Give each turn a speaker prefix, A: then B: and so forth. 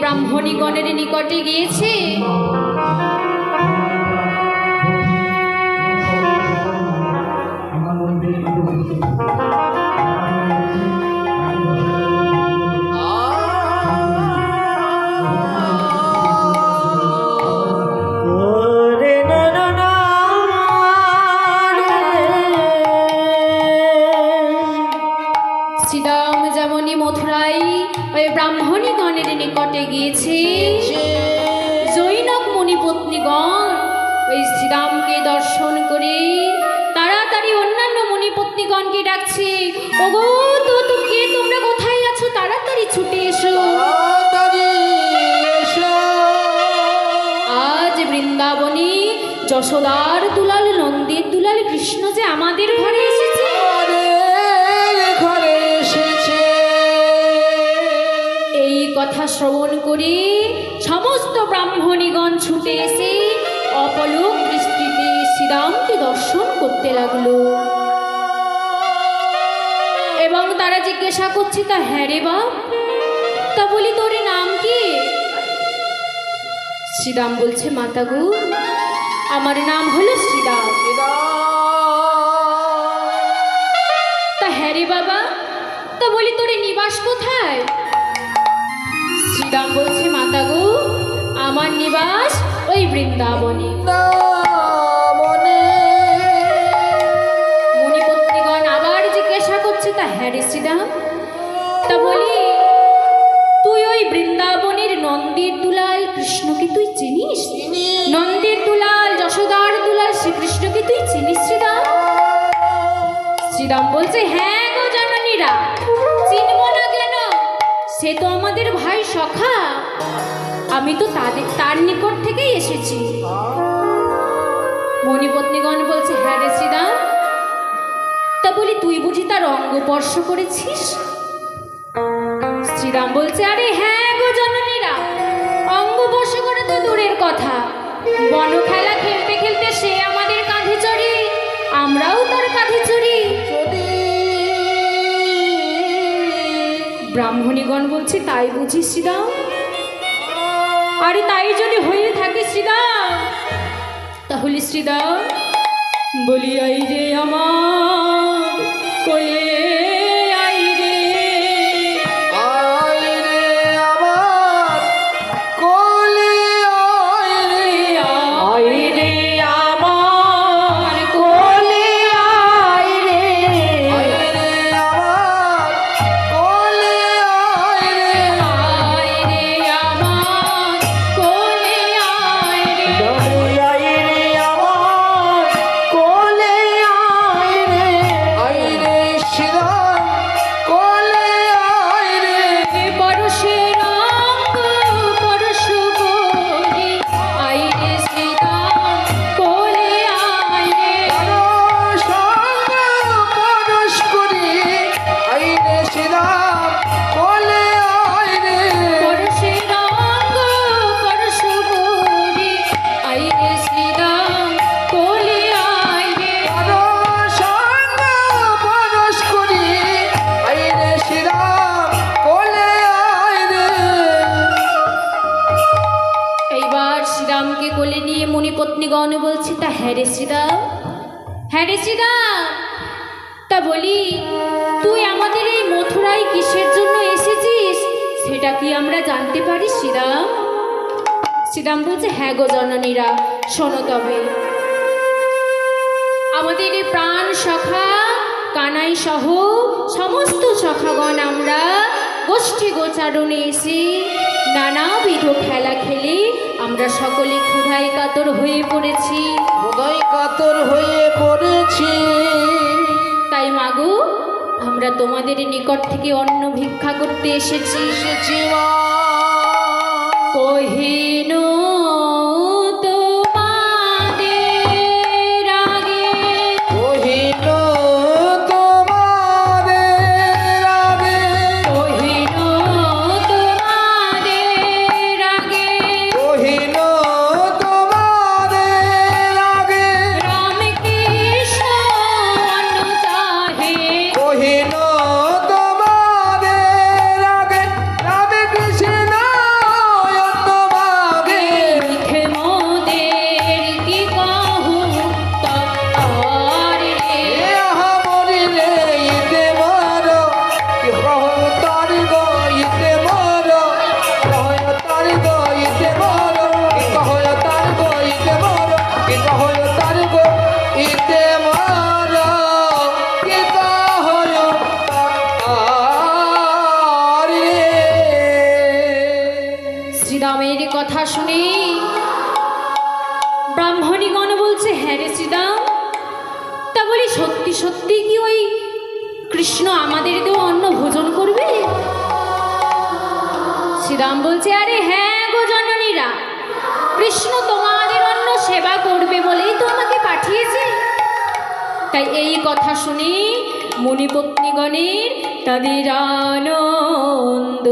A: ব্রাহ্মণীগণের নিকটে গিয়েছে। শ্রীরাম যেমনই মথুরায় ওই ব্রাহ্মণীগণের নিকটে গিয়েছে, জৈনক মুনিপত্নীগণ ওই শ্রীরামকে দর্শন করে তাড়াতাড়ি অন্যান্য মুনিপত্নীগণকে ডাকছে, ওগো কে তোমরা কোথায় আছো, তাড়াতাড়ি ছুটে এসো। আজ বৃন্দাবনে যশোদার দুলাল নন্দের দুলাল কৃষ্ণ যে আমাদের ঘরে এসেছে। এই কথা শ্রবণ করে সমস্ত ব্রাহ্মণীগণ ছুটে এসে অপলক দৃষ্টিতে শ্রীরামকে দর্শন করতে লাগলো এবং তারা জিজ্ঞাসা করছে, তা হ্যাঁ রে বাপ, তা বলি তোর নাম কি? শ্রীরাম বলছে, মাতা গো, আমার নাম হলো শ্রীরাম। তা হ্যাঁ রে বাবা, তা বলি তোর নিবাস কোথায়? শ্রীরাম বলছে, মাতা গো, আমার নিবাস ওই বৃন্দাবনে। মুনিপত্নীগণ আবার জিজ্ঞাসা করছে, তা হ্যাঁ রে শ্রীরাম, তা বলি তুই ওই বৃন্দাবনের নন্দের দুলাল কৃষ্ণকে তুই চিনিস? নন্দের দুলাল, যশোদার দুলাল শ্রীকৃষ্ণকে তুই চিনিস শ্রীরাম? শ্রীরাম বলছে, হ্যাঁ গো জননীরা, চিনব না কেন, সে তো আমাদের ভাই সখা, আমি তো তার নিকট থেকেই এসেছি। মণিপত্নীগণ বলছে, হ্যাঁ রে শ্রীরাম, তা বলি তুই বুঝি তার অঙ্গ স্পর্শ করেছিস? শ্রীরাম বলছে, আরে হ্যাঁ গো জননীরা, অঙ্গ স্পর্শ করা তো দূরের কথা, বন খেলা খেলতে খেলতে সে আমাদের কাঁধে চড়ে, আমরাও তার কাঁধে চড়ি। ব্রাহ্মণীগণ বলছে, তাই বুঝি শ্রীরাম? আরে তাই যদি হয়ে থাকে শ্রীরাম, তাহলে শ্রীরাম বলি, আই রে আমার কোলে, আই রে
B: আমার কোলে,
A: আই রে আমার কোলে, আই রে
B: আমার কোলে,
A: আই রে আমার কোলে, আই রে
B: আইরে
A: হ্যাঁ রে শ্রীদাম, হ্যাঁ রে শ্রীদাম। তা বলি তুই আমাদের এই মথুরায় কিসের জন্য এসেছিস সেটা কি আমরা জানতে পারি শ্রীদাম? শ্রীদাম বলছে, হ্যাঁ গো জননীরা, শোনো তবে। আমাদের এই প্রাণ সখা কানাই সহ সমস্ত সখাগণ আমরা গোষ্ঠী গোচারণে এসে নানাবিধ খেলা খেলে আমরা সকলে ক্ষুধায় কাতর হয়ে পড়েছি।
B: বোধহয় কাতর হয়ে পড়েছি।
A: তাই মাগো, আমরা তোমাদের নিকট থেকে অন্ন ভিক্ষা করতে এসেছি।
B: মা।
A: কহিনো তোমাদের আগে,
B: কহিল তোমাদের আগে,
A: কহিনো তোমাদের আগে,
B: কহিল তোমাদের আগে,
A: রামকৃষ্ণ অন্ন চাহে,
B: কহিল তোমাদের আগে, রামে কৃষ্ণ অন্ন মাগে।
A: লিখে মোদের কি কহু তত্তরে।
B: এ আহা মরিলে ইতে মর, কি কহ তার গো ইতে মর, কহ তার গো ইতে মর, কি কহ তার গো ইতে মর, কি কহ তার গো ইতে মর, কি কহ তার রে।
A: শ্রীরামের কথা শুনে ব্রাহ্মণীগণ বলছে, হ্যাঁ রে শ্রীরাম। তা বলি সত্যি সত্যি কি ওই কৃষ্ণ আমাদের দেওয়া অন্ন ভোজন করবে? শ্রীরাম বলছে, আরে হ্যাঁ গো জননীরা, কৃষ্ণ তোমাদের অন্ন সেবা করবে বলেই তো আমাকে পাঠিয়েছে। তাই এই কথা শুনে মুনিপত্নীগণের তাদের আনন্দ